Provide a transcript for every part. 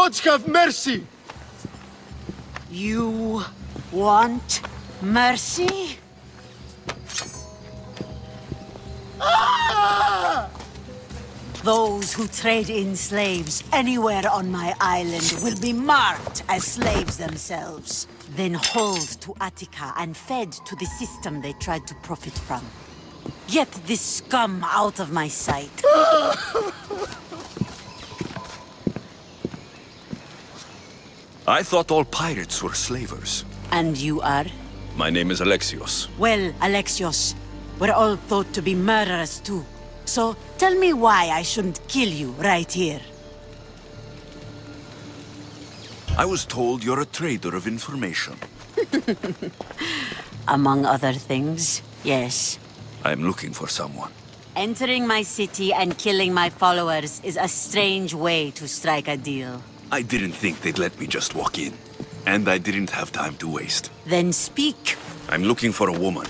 gods have mercy! You want mercy? Ah! Those who trade in slaves anywhere on my island will be marked as slaves themselves, then hauled to Attica and fed to the system they tried to profit from. Get this scum out of my sight. I thought all pirates were slavers. And you are? My name is Alexios. Well, Alexios, we're all thought to be murderers too. So, tell me why I shouldn't kill you right here. I was told you're a trader of information. Among other things, yes. I'm looking for someone. Entering my city and killing my followers is a strange way to strike a deal. I didn't think they'd let me just walk in. And I didn't have time to waste. Then speak. I'm looking for a woman.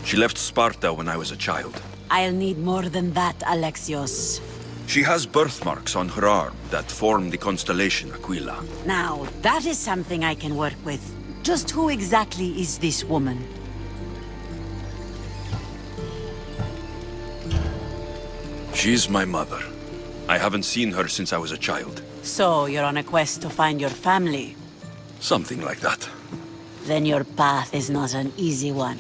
She left Sparta when I was a child. I'll need more than that, Alexios. She has birthmarks on her arm that form the constellation Aquila. Now, that is something I can work with. Just who exactly is this woman? She's my mother. I haven't seen her since I was a child. So, you're on a quest to find your family? Something like that. Then your path is not an easy one.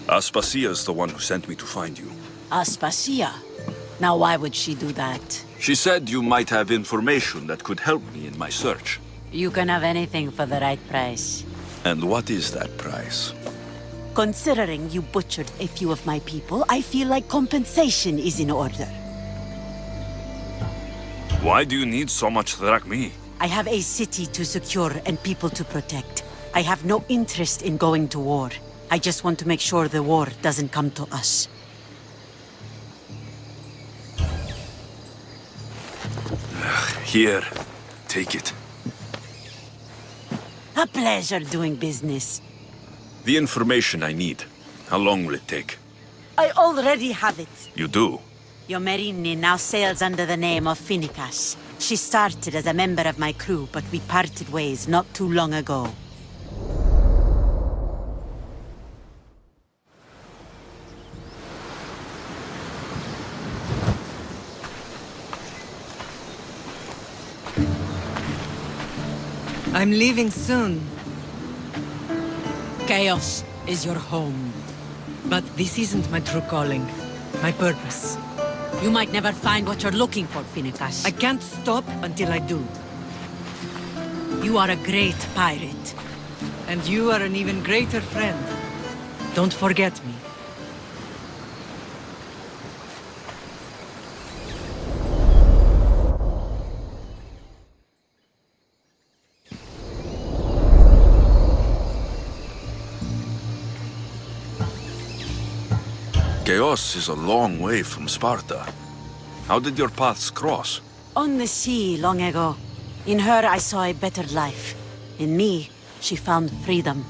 Aspasia's the one who sent me to find you. Aspasia? Now why would she do that? She said you might have information that could help me in my search. You can have anything for the right price. And what is that price? Considering you butchered a few of my people, I feel like compensation is in order. Why do you need so much drachmi? I have a city to secure and people to protect. I have no interest in going to war. I just want to make sure the war doesn't come to us. Here, take it. A pleasure doing business. The information I need. How long will it take? I already have it. You do? Yomerini now sails under the name of Finicas. She started as a member of my crew, but we parted ways not too long ago. I'm leaving soon. Chaos is your home. But this isn't my true calling. My purpose. You might never find what you're looking for, Finicas. I can't stop until I do. You are a great pirate. And you are an even greater friend. Don't forget me. Chaos is a long way from Sparta. How did your paths cross? On the sea, long ago. In her, I saw a better life. In me, she found freedom.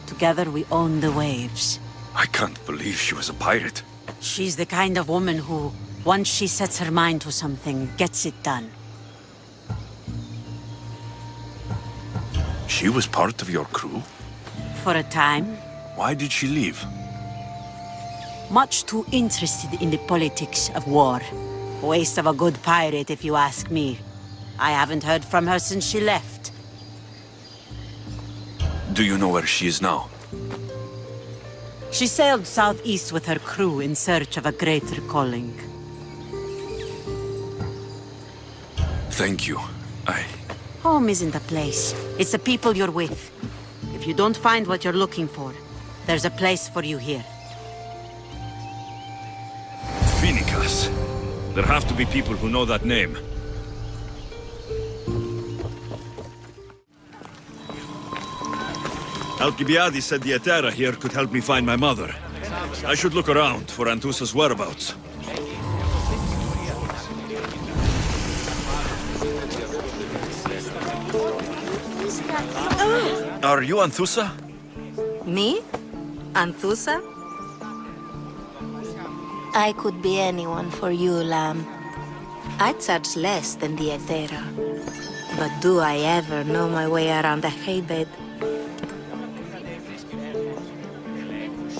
Together, we own the waves. I can't believe she was a pirate. She's the kind of woman who, once she sets her mind to something, gets it done. She was part of your crew? For a time. Why did she leave? Much too interested in the politics of war. Waste of a good pirate, if you ask me. I haven't heard from her since she left. Do you know where she is now? She sailed southeast with her crew in search of a greater calling. Thank you. Home isn't a place. It's the people you're with. If you don't find what you're looking for, there's a place for you here. Finicas. There have to be people who know that name. Alcibiades said the Etera here could help me find my mother. I should look around for Anthusa's whereabouts. Are you Anthusa? Me? Anthusa? I could be anyone for you, Lamb. I charge less than the Etera. But do I ever know my way around a haybed?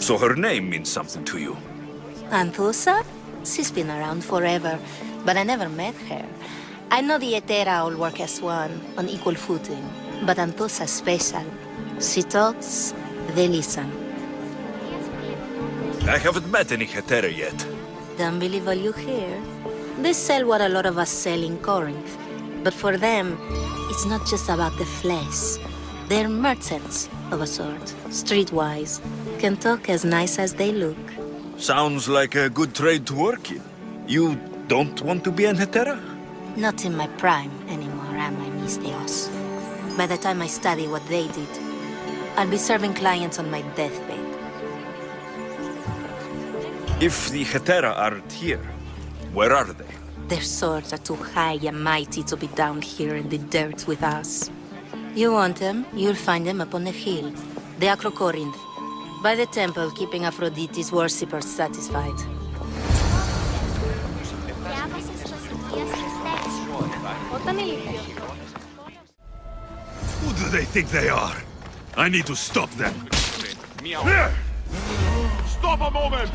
So her name means something to you? Anthusa? She's been around forever, but I never met her. I know the Etera all work as one, on equal footing. But Anthusa's special. She talks, they listen. I haven't met any Hetera yet. Don't believe all you hear. They sell what a lot of us sell in Corinth. But for them, it's not just about the flesh. They're merchants of a sort, streetwise. Can talk as nice as they look. Sounds like a good trade to work in. You don't want to be an Hetera? Not in my prime anymore, am I, Miss Dios? By the time I study what they did, I'll be serving clients on my deathbed. If the Hetera aren't here, where are they? Their swords are too high and mighty to be down here in the dirt with us. You want them, you'll find them up on the hill. The Acrocorinth. By the temple, keeping Aphrodite's worshippers satisfied. Who do they think they are? I need to stop them. Stop a moment!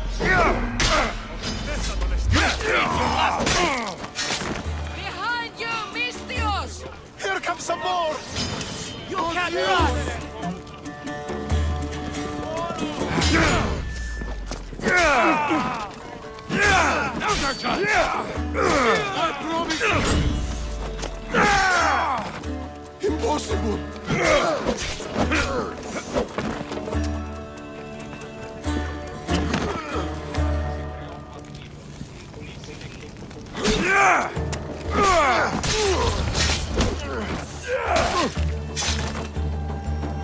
Behind you, Mystios! Here comes some more! You can't run! Impossible!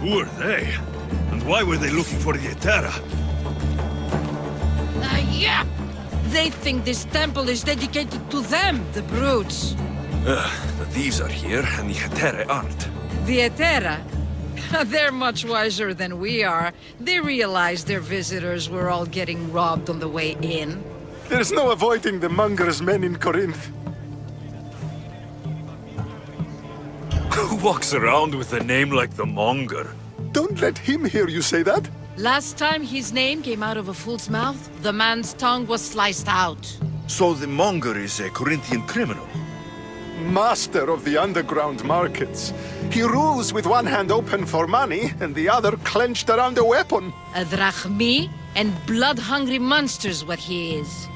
Who are they? And why were they looking for the Hetera? Yeah! They think this temple is dedicated to them, the brutes. The thieves are here, and the Hetera aren't. The Etera? They're much wiser than we are. They realized their visitors were all getting robbed on the way in. There's no avoiding the monger's men in Corinth. Who walks around with a name like the Monger? Don't let him hear you say that. Last time his name came out of a fool's mouth, the man's tongue was sliced out. So the Monger is a Corinthian criminal? Master of the underground markets. He rules with one hand open for money and the other clenched around a weapon. A drachmi and blood-hungry monster's what he is.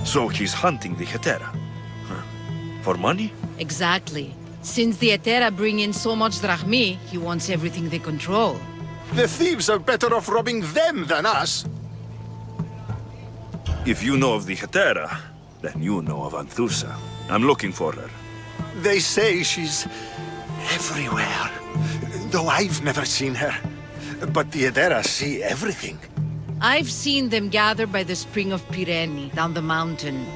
So he's hunting the Hetera? Huh. For money? Exactly. Since the Etera bring in so much drachmi, he wants everything they control. The thieves are better off robbing them than us. If you know of the Hetera, then you know of Anthusa. I'm looking for her. They say she's everywhere, though I've never seen her. But the Etera see everything. I've seen them gather by the spring of Pirene, down the mountain.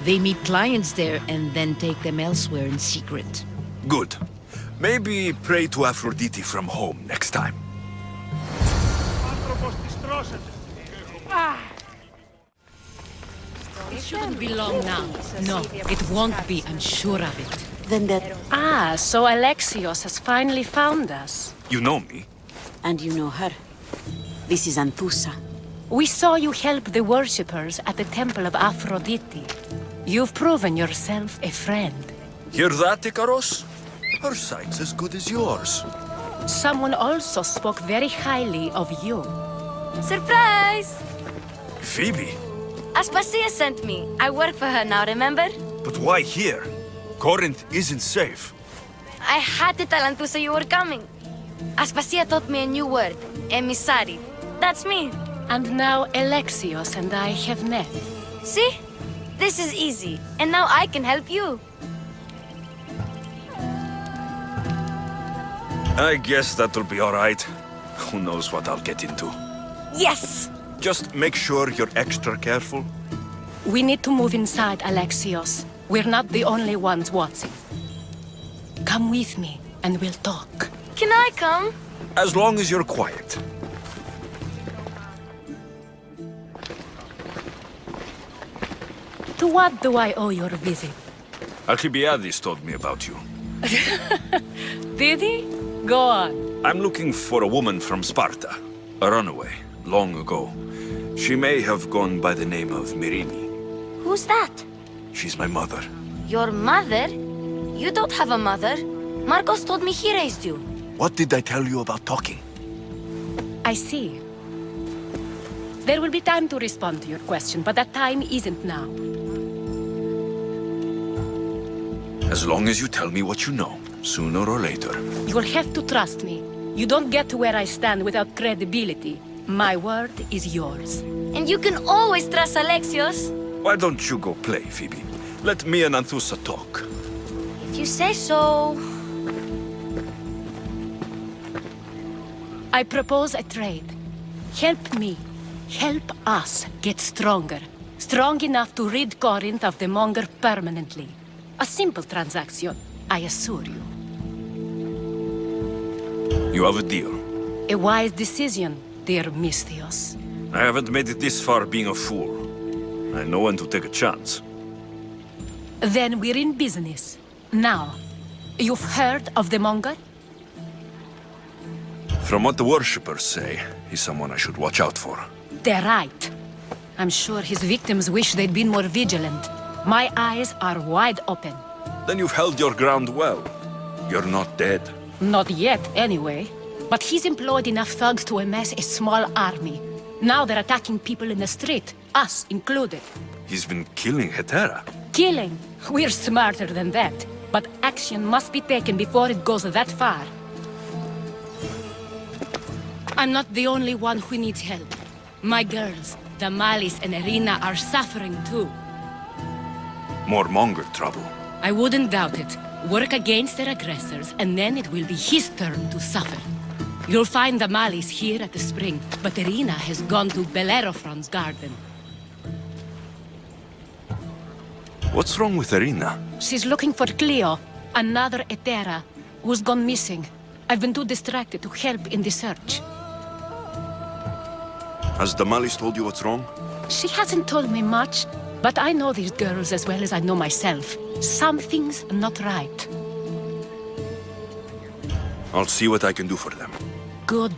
They meet clients there and then take them elsewhere in secret. Good. Maybe pray to Aphrodite from home next time. It shouldn't be long now. No, it won't be, I'm sure of it. Then that... Ah, so Alexios has finally found us. You know me? And you know her. This is Anthusa. We saw you help the worshippers at the temple of Aphrodite. You've proven yourself a friend. Hear that, Ikaros? Her sight's as good as yours. Someone also spoke very highly of you. Surprise! Phoebe? Aspasia sent me. I work for her now, remember? But why here? Corinth isn't safe. I had to tell Anthusa you were coming. Aspasia taught me a new word, emissary. That's me. And now Alexios and I have met. See? This is easy. And now I can help you. I guess that'll be all right. Who knows what I'll get into. Yes! Just make sure you're extra careful. We need to move inside, Alexios. We're not the only ones watching. Come with me, and we'll talk. Can I come? As long as you're quiet. To what do I owe your visit? Alcibiades told me about you. Did he? Go on. I'm looking for a woman from Sparta. A runaway, long ago. She may have gone by the name of Myrine. Who's that? She's my mother. Your mother? You don't have a mother. Marcos told me he raised you. What did I tell you about talking? I see. There will be time to respond to your question, but that time isn't now. As long as you tell me what you know, sooner or later. You will have to trust me. You don't get to where I stand without credibility. My word is yours. And you can always trust Alexios. Why don't you go play, Phoebe? Let me and Anthusa talk. If you say so. I propose a trade. Help me. Help us get stronger. Strong enough to rid Corinth of the Monger permanently. A simple transaction, I assure you. You have a deal. A wise decision, dear Misthios. I haven't made it this far being a fool. I know when to take a chance. Then we're in business. Now, you've heard of the Monger? From what the worshippers say, he's someone I should watch out for. They're right. I'm sure his victims wish they'd been more vigilant. My eyes are wide open. Then you've held your ground well. You're not dead. Not yet, anyway. But he's employed enough thugs to amass a small army. Now they're attacking people in the street, us included. He's been killing Hetera. Killing? We're smarter than that. But action must be taken before it goes that far. I'm not the only one who needs help. My girls, Damalis and Irina, are suffering too. More Monger trouble. I wouldn't doubt it. Work against their aggressors, and then it will be his turn to suffer. You'll find Damalis here at the spring, but Irina has gone to Bellerophon's garden. What's wrong with Irina? She's looking for Cleo, another Hetera, who's gone missing. I've been too distracted to help in the search. Has Damalis told you what's wrong? She hasn't told me much, but I know these girls as well as I know myself. Something's not right. I'll see what I can do for them. Good.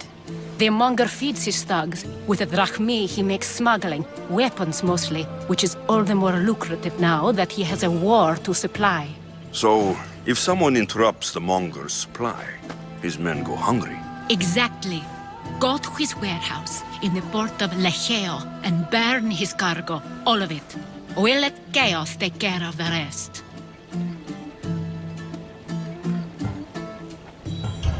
The Monger feeds his thugs. With a drachmi, he makes smuggling. Weapons, mostly. Which is all the more lucrative now that he has a war to supply. So, if someone interrupts the Monger's supply, his men go hungry. Exactly. Go to his warehouse in the port of Lecheo and burn his cargo. All of it. We'll let chaos take care of the rest.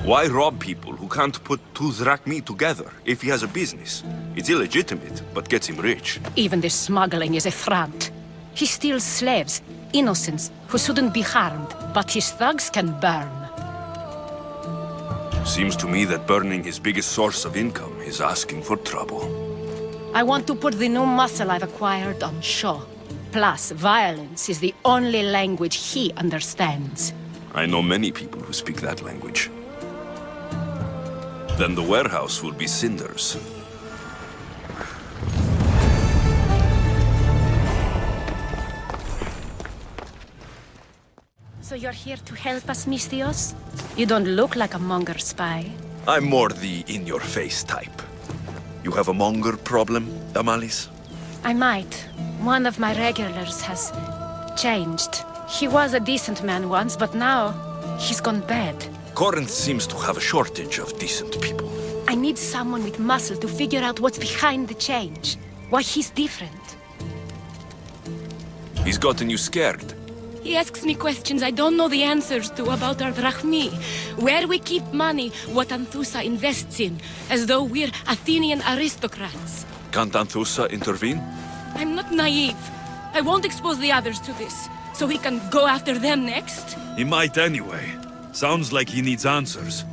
Why rob people who can't put two drachmi together if he has a business? It's illegitimate, but gets him rich. Even the smuggling is a front. He steals slaves, innocents, who shouldn't be harmed, but his thugs can burn. Seems to me that burning his biggest source of income is asking for trouble. I want to put the new muscle I've acquired on show. Plus, violence is the only language he understands. I know many people who speak that language. Then the warehouse will be cinders. So you're here to help us, Misthios? You don't look like a Monger spy. I'm more the in-your-face type. You have a Monger problem, Damalis? I might. One of my regulars has changed. He was a decent man once, but now he's gone bad. Corinth seems to have a shortage of decent people. I need someone with muscle to figure out what's behind the change. Why he's different. He's gotten you scared. He asks me questions I don't know the answers to about our drachmi. Where we keep money, what Anthusa invests in. As though we're Athenian aristocrats. Can't Anthusa intervene? I'm not naive. I won't expose the others to this. So he can go after them next? He might anyway. Sounds like he needs answers.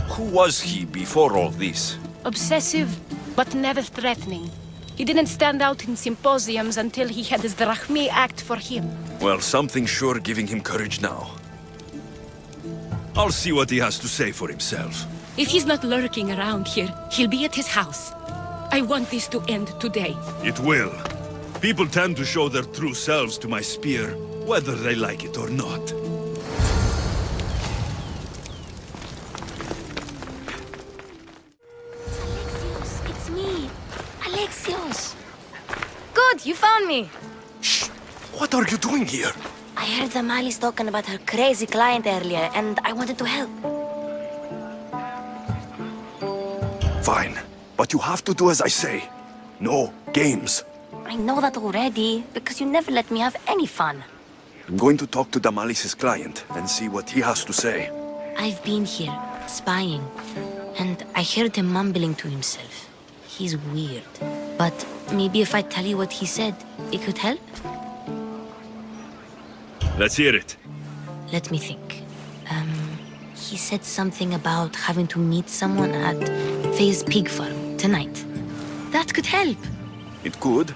Who was he before all this? Obsessive, but never threatening. He didn't stand out in symposiums until he had his drachmi act for him. Well, something's sure giving him courage now. I'll see what he has to say for himself. If he's not lurking around here, he'll be at his house. I want this to end today. It will. People tend to show their true selves to my spear, whether they like it or not. Alexios, it's me. Alexios. Good, you found me. Shh! What are you doing here? I heard the Mali's talking about her crazy client earlier, and I wanted to help. Fine, but you have to do as I say. No games. I know that already, because you never let me have any fun. I'm going to talk to Damalis's client and see what he has to say. I've been here, spying, and I heard him mumbling to himself. He's weird. But maybe if I tell you what he said, it could help? Let's hear it. Let me think. He said something about having to meet someone at Faye's pig farm tonight. That could help. It could.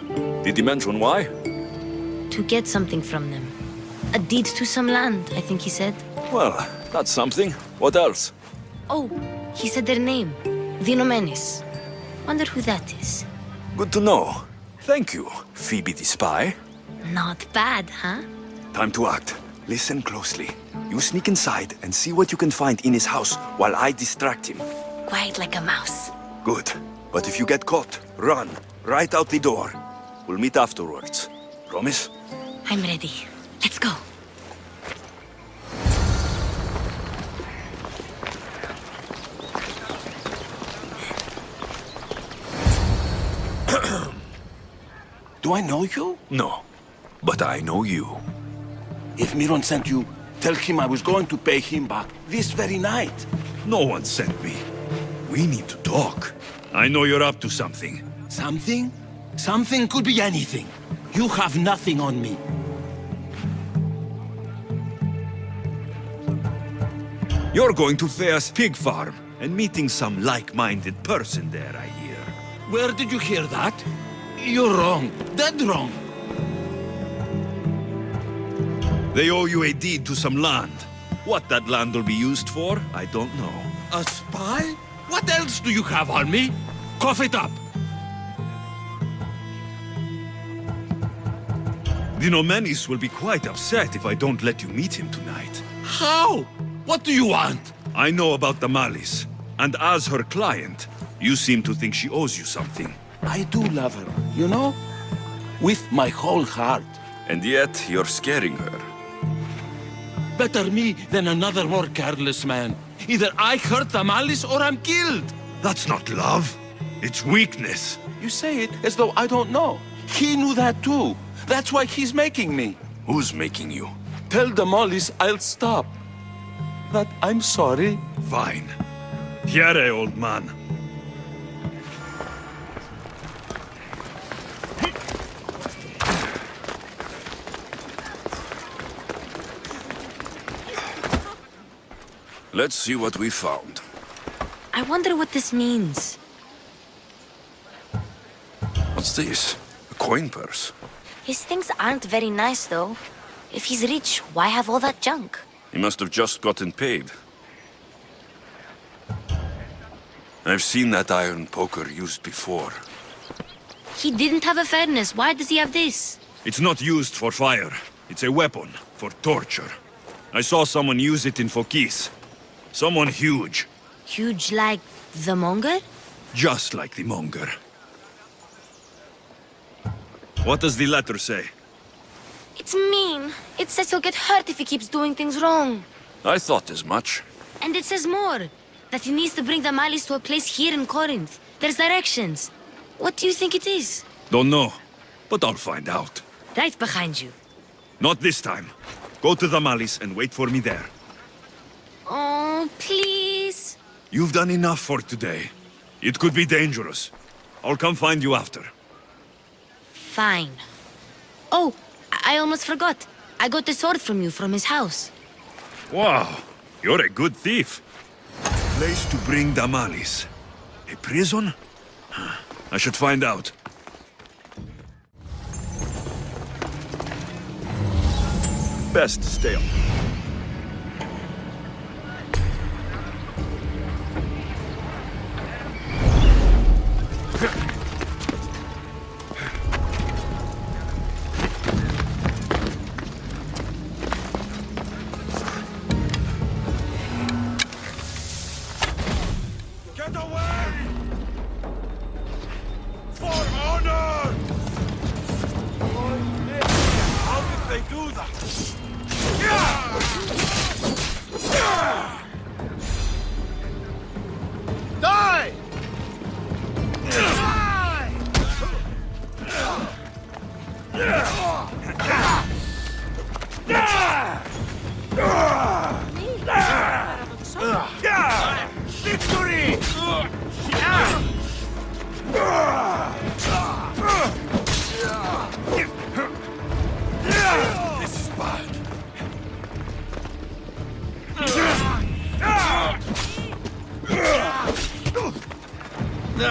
Did he mention why? To get something from them. A deed to some land, I think he said. Well, that's something. What else? Oh, he said their name. Vinomenes. Wonder who that is. Good to know. Thank you, Phoebe the spy. Not bad, huh? Time to act. Listen closely. You sneak inside and see what you can find in his house while I distract him. Quiet like a mouse. Good. But if you get caught, run. Right out the door. We'll meet afterwards. Promise? I'm ready. Let's go. Do I know you? No. But I know you. If Miron sent you, tell him I was going to pay him back this very night. No one sent me. We need to talk. I know you're up to something. Something? Something could be anything. You have nothing on me. You're going to Faye's pig farm and meeting some like-minded person there, I hear. Where did you hear that? You're wrong. Dead wrong. They owe you a deed to some land. What that land will be used for, I don't know. A spy? What else do you have on me? Cough it up. Vinomenes will be quite upset if I don't let you meet him tonight. How? What do you want? I know about Damalis, and as her client, you seem to think she owes you something. I do love her, you know? With my whole heart. And yet, you're scaring her. Better me than another more careless man. Either I hurt Damalis or I'm killed. That's not love. It's weakness. You say it as though I don't know. He knew that too. That's why he's making me. Who's making you? Tell Damalis I'll stop. That I'm sorry. Fine. Here, old man. Let's see what we found. I wonder what this means. What's this? A coin purse? His things aren't very nice, though. If he's rich, why have all that junk? He must have just gotten paid. I've seen that iron poker used before. He didn't have a furnace. Why does he have this? It's not used for fire. It's a weapon for torture. I saw someone use it in Phokis. Someone huge. Huge like the Monger? Just like the Monger. What does the letter say? It's mean. It says he'll get hurt if he keeps doing things wrong. I thought as much. And it says more. That he needs to bring the Malis to a place here in Corinth. There's directions. What do you think it is? Don't know, but I'll find out. Right behind you. Not this time. Go to the Malis and wait for me there. Oh, please. You've done enough for today. It could be dangerous. I'll come find you after. Fine. Oh, I almost forgot. I got the sword from you from his house. Wow, you're a good thief. Place to bring Damalis. A prison? I should find out. Best stay up.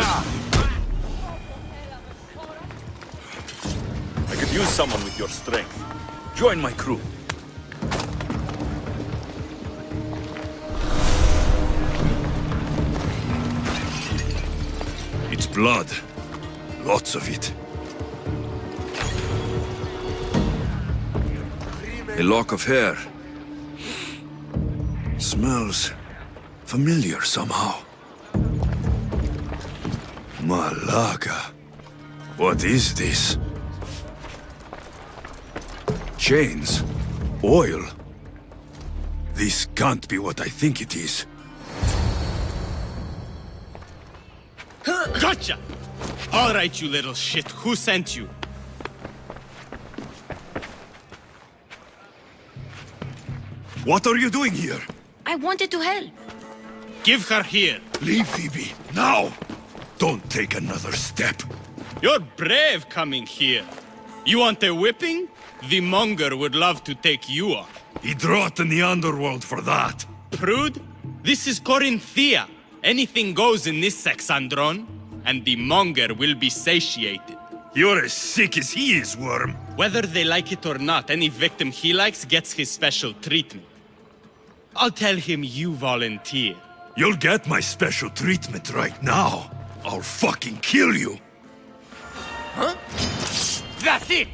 I could use someone with your strength. Join my crew. It's blood. Lots of it. A lock of hair. Smells familiar somehow. Malaga. What is this? Chains. Oil. This can't be what I think it is. Gotcha! All right, you little shit. Who sent you? What are you doing here? I wanted to help. Give her here. Leave, Phoebe. Now! Don't take another step. You're brave coming here. You want a whipping? The monger would love to take you on. He'd rot in the underworld for that. Prude? This is Corinthia. Anything goes in this Sexandron, and the monger will be satiated. You're as sick as he is, Worm. Whether they like it or not, any victim he likes gets his special treatment. I'll tell him you volunteer. You'll get my special treatment right now. I'll fucking kill you. Huh? That's it!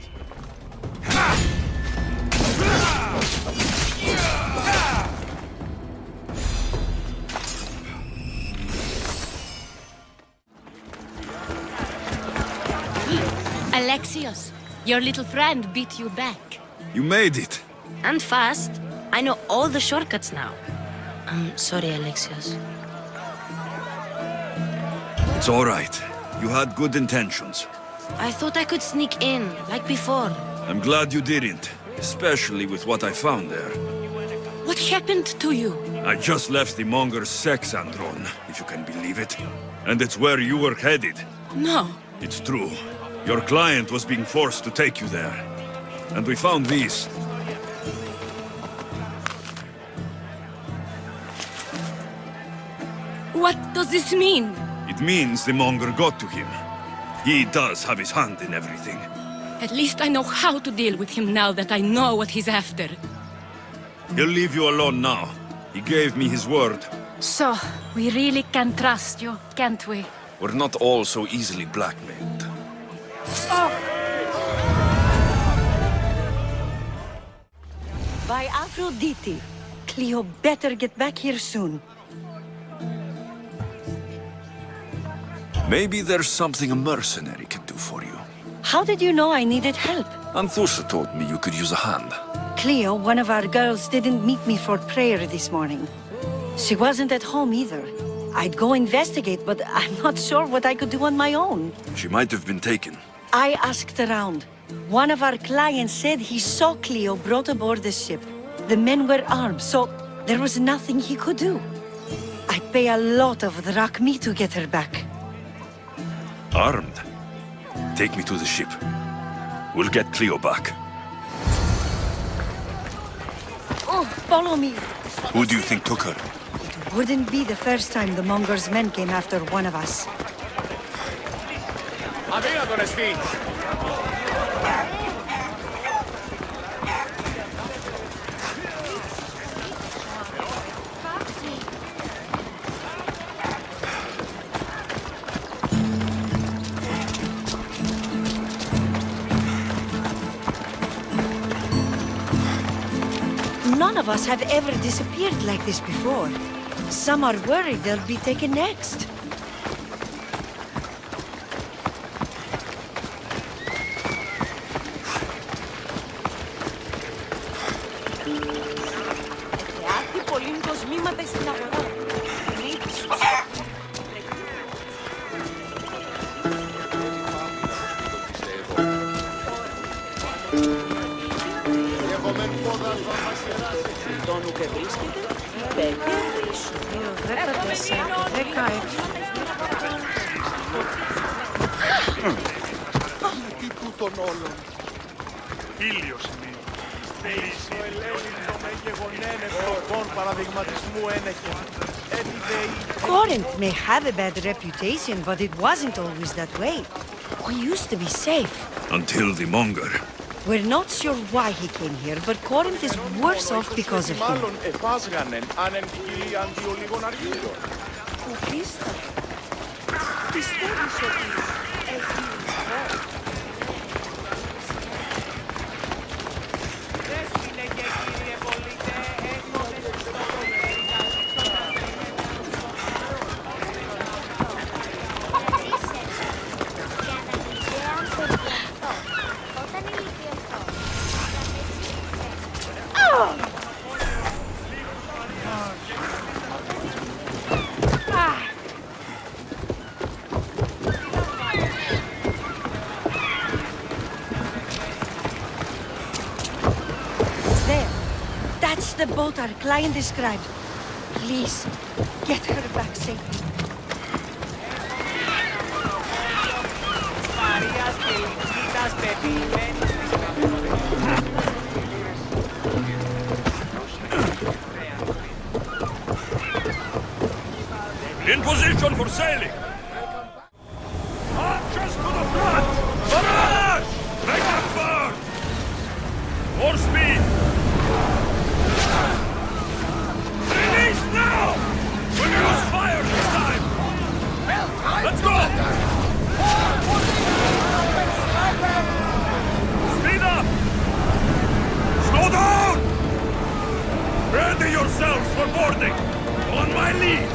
Alexios, your little friend beat you back. You made it. And fast. I know all the shortcuts now. I'm sorry, Alexios. It's all right. You had good intentions. I thought I could sneak in, like before. I'm glad you didn't, especially with what I found there. What happened to you? I just left the monger's Sexandron, if you can believe it. And it's where you were headed. No. It's true. Your client was being forced to take you there. And we found these. What does this mean? It means the monger got to him. He does have his hand in everything. At least I know how to deal with him now that I know what he's after. He'll leave you alone now. He gave me his word. So, we really can trust you, can't we? We're not all so easily blackmailed. By Aphrodite, Cleo better get back here soon. Maybe there's something a mercenary can do for you. How did you know I needed help? Anthusha told me you could use a hand. Cleo, one of our girls, didn't meet me for prayer this morning. She wasn't at home either. I'd go investigate, but I'm not sure what I could do on my own. She might have been taken. I asked around. One of our clients said he saw Cleo brought aboard the ship. The men were armed, so there was nothing he could do. I'd pay a lot of drachmi to get her back. Armed? Take me to the ship. We'll get Cleo back. Oh, follow me. Who do you think took her? It wouldn't be the first time the monger's men came after one of us. None of us have ever disappeared like this before. Some are worried they'll be taken next. Ήλιος είναι. Θέλεις το ελέγχο με γεγονένε φορτών παραδειγματισμού ένεχε. Corinth may have a bad reputation, but it wasn't always that way. We used to be safe. Until the Monger. We're not sure why he came here, but Corinth is worse off because of him. The boat our client described. Please, get her back safely. In position for sailing! Archers to the front! Barrage! Make them burn! More speed! Release now! We'll use fire this time! Let's go! Speed up! Slow down! Ready yourselves for boarding! On my lead!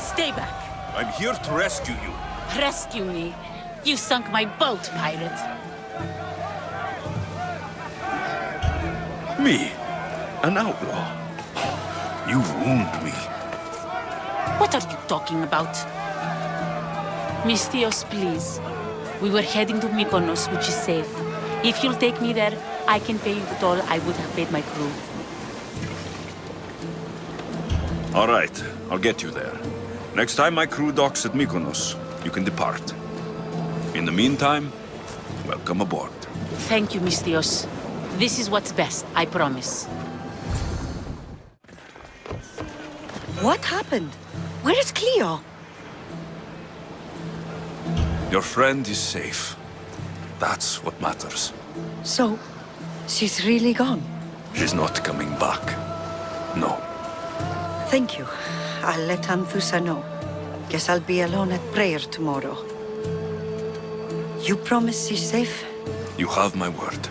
Stay back. I'm here to rescue you. Rescue me. You sunk my boat, pirate. Me? An outlaw? You wound me. What are you talking about? Misthios, please. We were heading to Mykonos, which is safe. If you'll take me there, I can pay you the toll I would have paid my crew. All right, I'll get you there. Next time my crew docks at Mykonos, you can depart. In the meantime, welcome aboard. Thank you, Misthios. This is what's best, I promise. What happened? Where is Cleo? Your friend is safe. That's what matters. So, she's really gone? She's not coming back. No. Thank you. I'll let Anthusa know. Guess I'll be alone at prayer tomorrow. You promise she's safe? You have my word.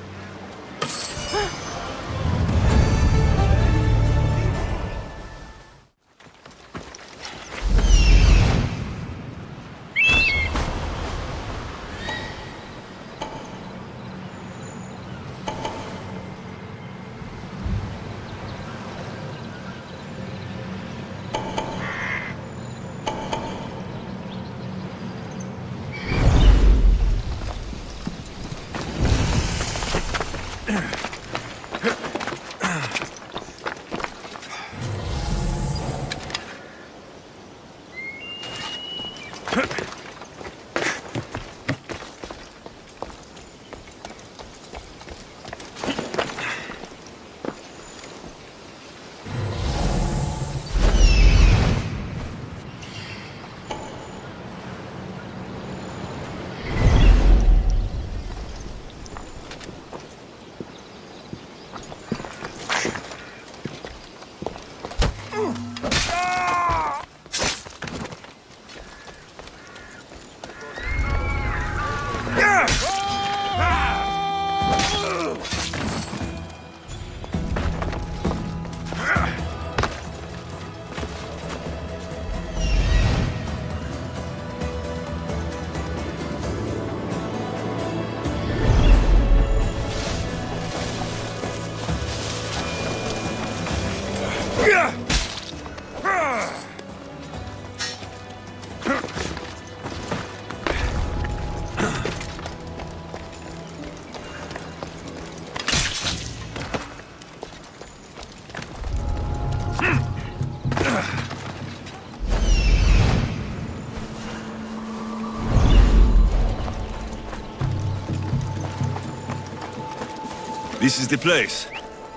This is the place.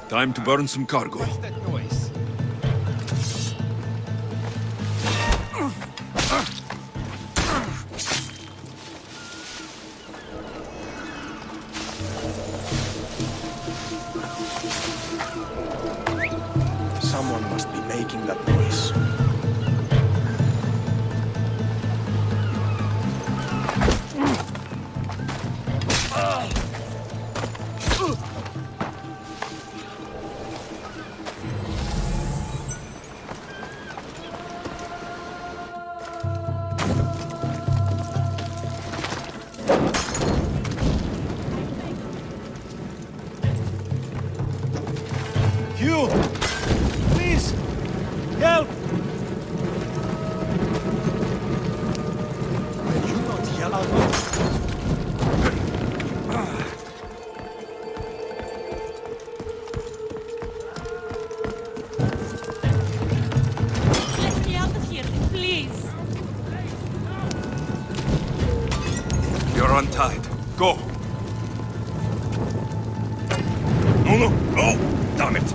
Time to burn some cargo. What's that noise? Someone must be making that noise. You! Please! Help! Can you not yell out loud? Let me out of here, please. You're untied. Go! No, no, no! Damn it!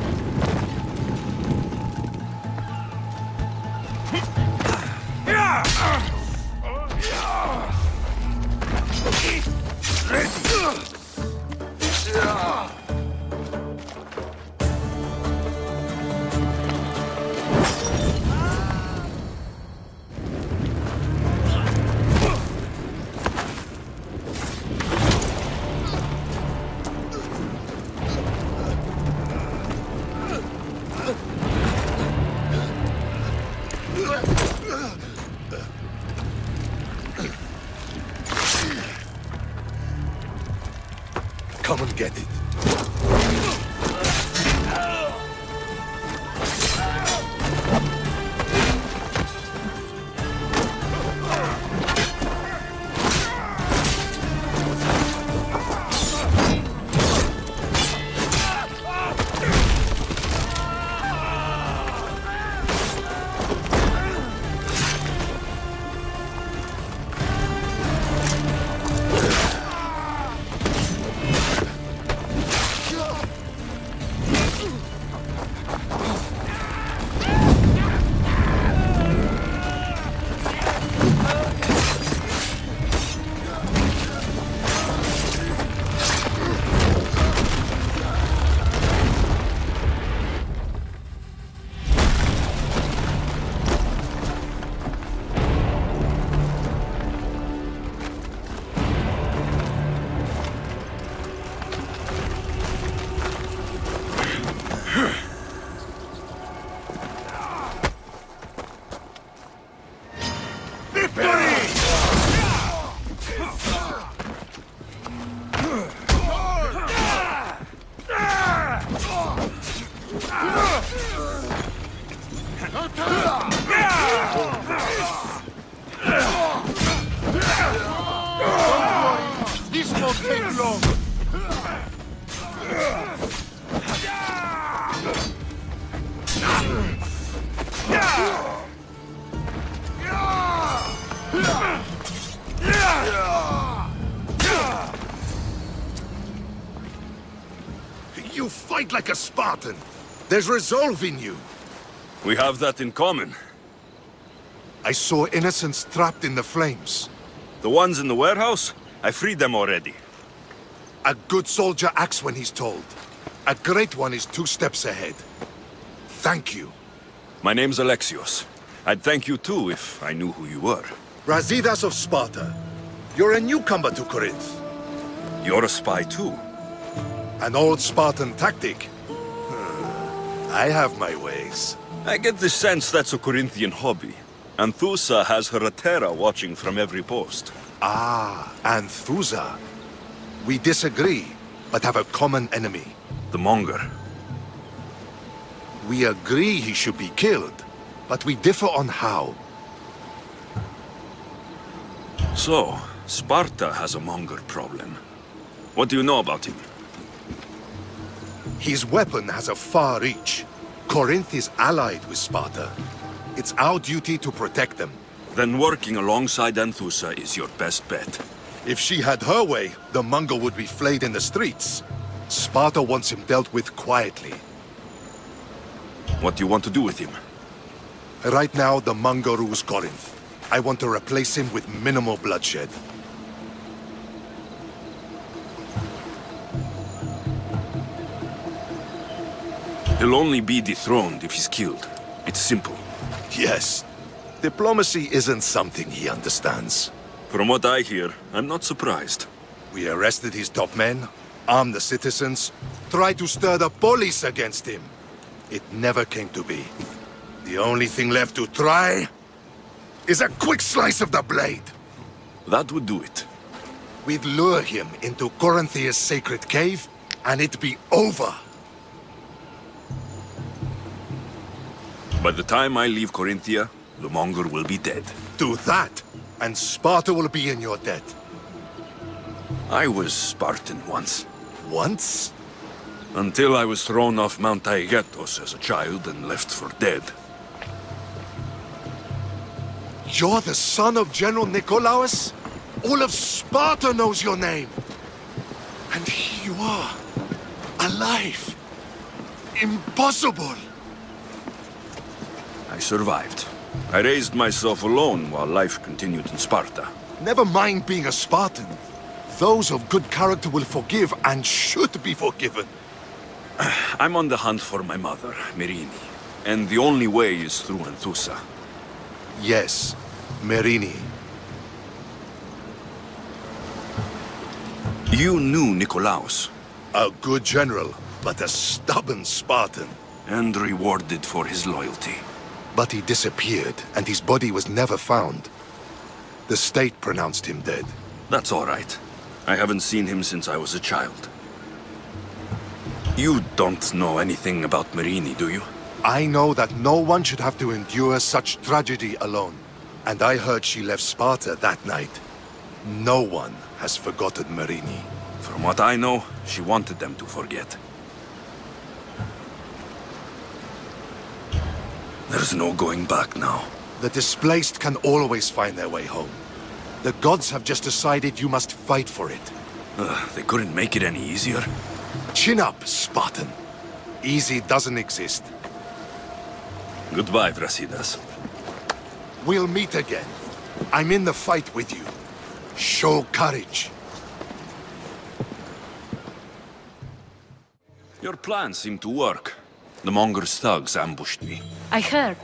Come and get it. This won't take long. You fight like a Spartan. There's resolve in you. We have that in common. I saw innocents trapped in the flames. The ones in the warehouse? I freed them already. A good soldier acts when he's told. A great one is 2 steps ahead. Thank you. My name's Alexios. I'd thank you too if I knew who you were. Razidas of Sparta. You're a newcomer to Corinth. You're a spy too. An old Spartan tactic. I have my ways. I get the sense that's a Corinthian hobby. Anthusa has her Atera watching from every post. Ah, Anthusa. We disagree, but have a common enemy. The Monger. We agree he should be killed, but we differ on how. So, Sparta has a Monger problem. What do you know about him? His weapon has a far reach. Corinth is allied with Sparta. It's our duty to protect them. Then working alongside Anthusa is your best bet. If she had her way, the Mongol would be flayed in the streets. Sparta wants him dealt with quietly. What do you want to do with him? Right now, the Mongol rules Corinth. I want to replace him with minimal bloodshed. He'll only be dethroned if he's killed. It's simple. Yes. Diplomacy isn't something he understands. From what I hear, I'm not surprised. We arrested his top men, armed the citizens, tried to stir the police against him. It never came to be. The only thing left to try is a quick slice of the blade. That would do it. We'd lure him into Corinthia's sacred cave, and it'd be over. By the time I leave Corinthia, the Monger will be dead. Do that, and Sparta will be in your debt. I was Spartan once. Once? Until I was thrown off Mount Taygetos as a child and left for dead. You're the son of General Nikolaos? All of Sparta knows your name. And here you are, alive. Impossible. I survived. I raised myself alone while life continued in Sparta. Never mind being a Spartan. Those of good character will forgive and should be forgiven. I'm on the hunt for my mother, Merini. And the only way is through Anthusa. Yes, Merini. You knew Nikolaos. A good general, but a stubborn Spartan. And rewarded for his loyalty. But he disappeared, and his body was never found. The state pronounced him dead. That's all right. I haven't seen him since I was a child. You don't know anything about Merini, do you? I know that no one should have to endure such tragedy alone. And I heard she left Sparta that night. No one has forgotten Merini. From what I know, she wanted them to forget. There's no going back now. The displaced can always find their way home. The gods have just decided you must fight for it. They couldn't make it any easier. Chin up, Spartan. Easy doesn't exist. Goodbye, Brasidas. We'll meet again. I'm in the fight with you. Show courage. Your plan seemed to work. The Monger's thugs ambushed me. I heard.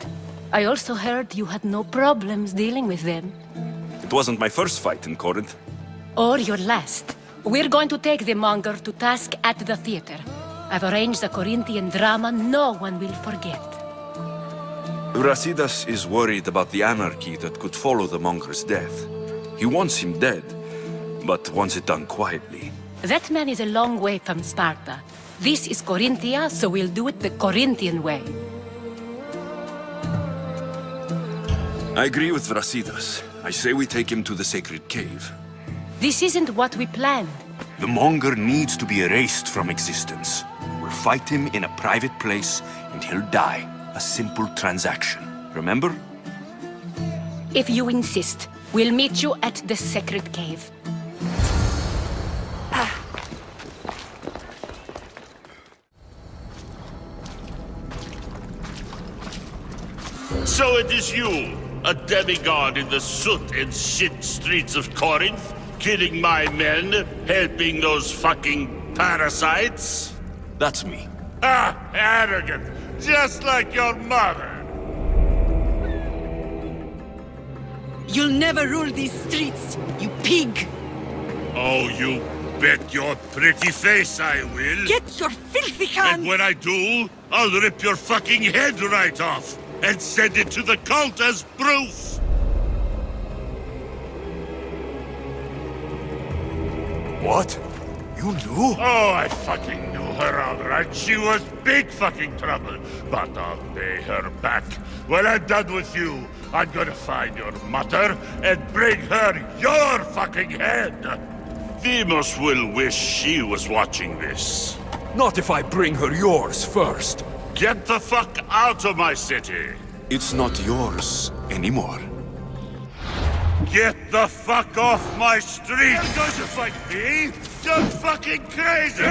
I also heard you had no problems dealing with them. It wasn't my first fight in Corinth. Or your last. We're going to take the Monger to task at the theater. I've arranged a Corinthian drama no one will forget. Brasidas is worried about the anarchy that could follow the Monger's death. He wants him dead, but wants it done quietly. That man is a long way from Sparta. This is Corinthia, so we'll do it the Corinthian way. I agree with Brasidas. I say we take him to the sacred cave. This isn't what we planned. The Monger needs to be erased from existence. We'll fight him in a private place, and he'll die. A simple transaction. Remember? If you insist, we'll meet you at the sacred cave. So it is you, a demigod in the soot and shit streets of Corinth, killing my men, helping those fucking parasites? That's me. Ah, arrogant, just like your mother. You'll never rule these streets, you pig! Oh, you bet your pretty face I will. Get your filthy hands! And when I do, I'll rip your fucking head right off and send it to the cult as proof. What? You knew? Oh, I fucking knew. her all right. She was big fucking trouble. But I'll pay her back. When I'm done with you, I'm gonna find your mother and bring her your fucking head. Demos will wish she was watching this. Not if I bring her yours first. Get the fuck out of my city. It's not yours anymore. Get the fuck off my street! You're going to fight me? You're fucking crazy!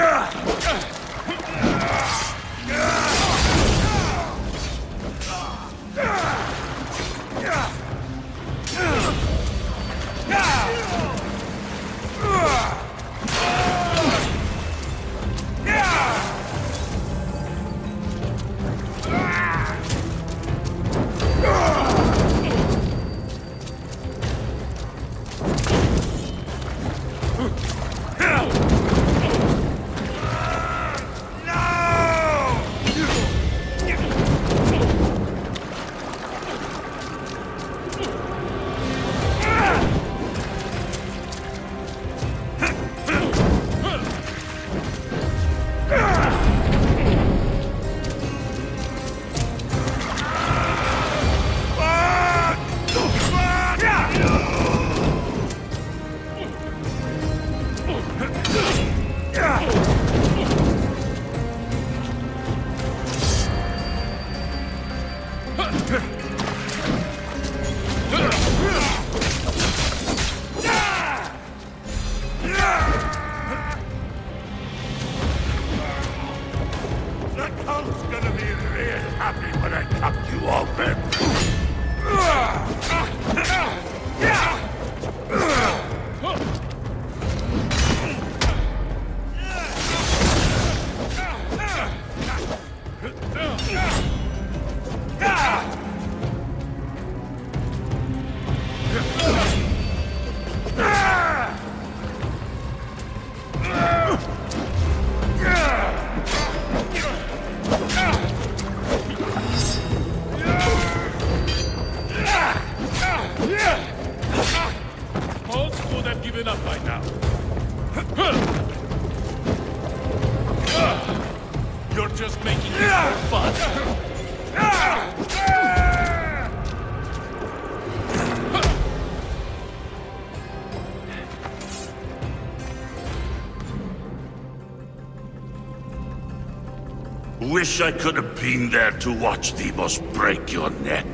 Wish I could have been there to watch Demos break your neck.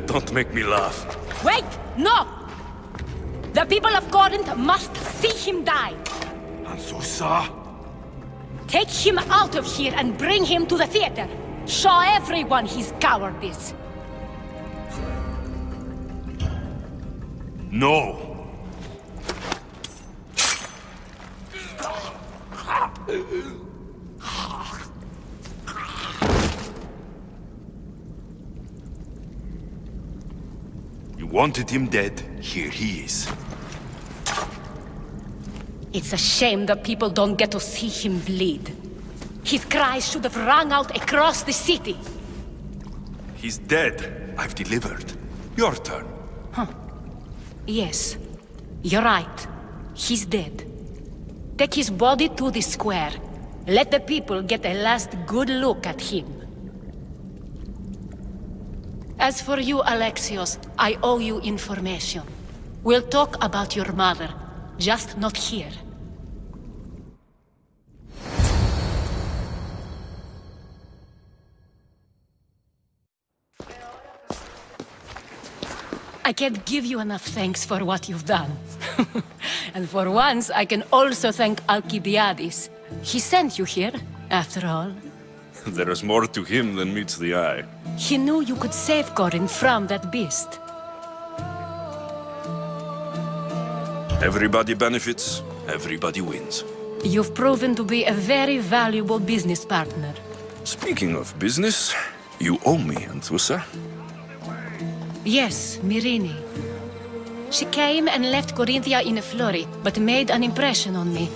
Don't make me laugh. Wait! No! The people of Corinth must see him die! Ansusa? Take him out of here and bring him to the theater! Show everyone his cowardice! No! You wanted him dead, here he is. It's a shame that people don't get to see him bleed. His cries should have rung out across the city. He's dead. I've delivered. Your turn. Huh. Yes. You're right. He's dead. Take his body to the square. Let the people get a last good look at him. As for you, Alexios, I owe you information. We'll talk about your mother, just not here. I can't give you enough thanks for what you've done. And for once, I can also thank Alcibiades. He sent you here, after all. There is more to him than meets the eye. He knew you could save Corinth from that beast. Everybody benefits, everybody wins. You've proven to be a very valuable business partner. Speaking of business, you owe me, Anthusa. Yes, Myrine. She came and left Corinthia in a flurry, but made an impression on me,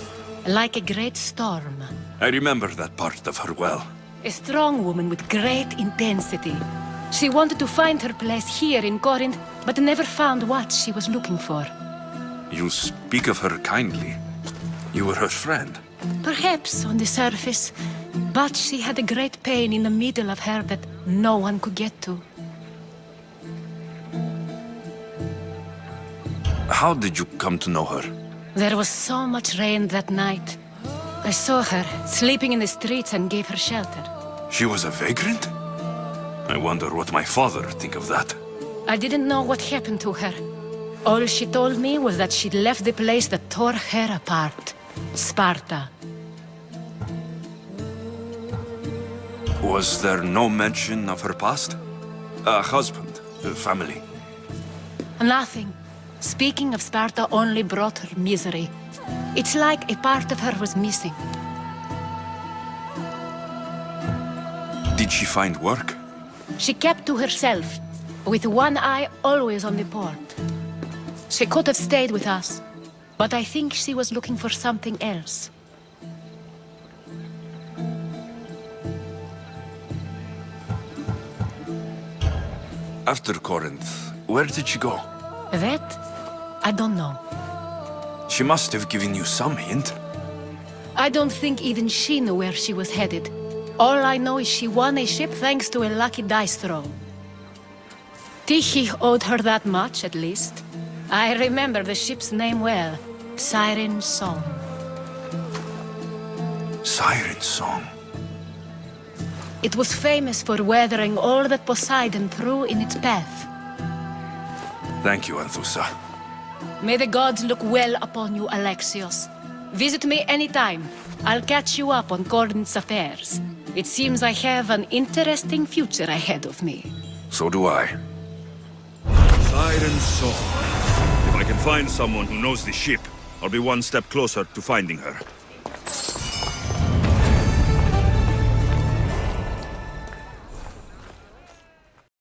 like a great storm. I remember that part of her well. A strong woman with great intensity. She wanted to find her place here in Corinth, but never found what she was looking for. You speak of her kindly. You were her friend. Perhaps on the surface, but she had a great pain in the middle of her that no one could get to. How did you come to know her? There was so much rain that night. I saw her sleeping in the streets and gave her shelter. She was a vagrant? I wonder what my father think of that. I didn't know what happened to her. All she told me was that she'd left the place that tore her apart. Sparta. Was there no mention of her past? A husband, a family? Nothing. Speaking of Sparta only brought her misery. It's like a part of her was missing. Did she find work? She kept to herself, with one eye always on the port. She could have stayed with us, but I think she was looking for something else. After Corinth, where did she go? That? I don't know. She must have given you some hint. I don't think even she knew where she was headed. All I know is she won a ship thanks to a lucky dice throw. Tyche owed her that much, at least. I remember the ship's name well. Siren Song. Siren Song. It was famous for weathering all that Poseidon threw in its path. Thank you, Anthusa. May the gods look well upon you, Alexios. Visit me anytime. I'll catch you up on Corinth's affairs. It seems I have an interesting future ahead of me. So do I. Siren Song. If I can find someone who knows the ship, I'll be one step closer to finding her.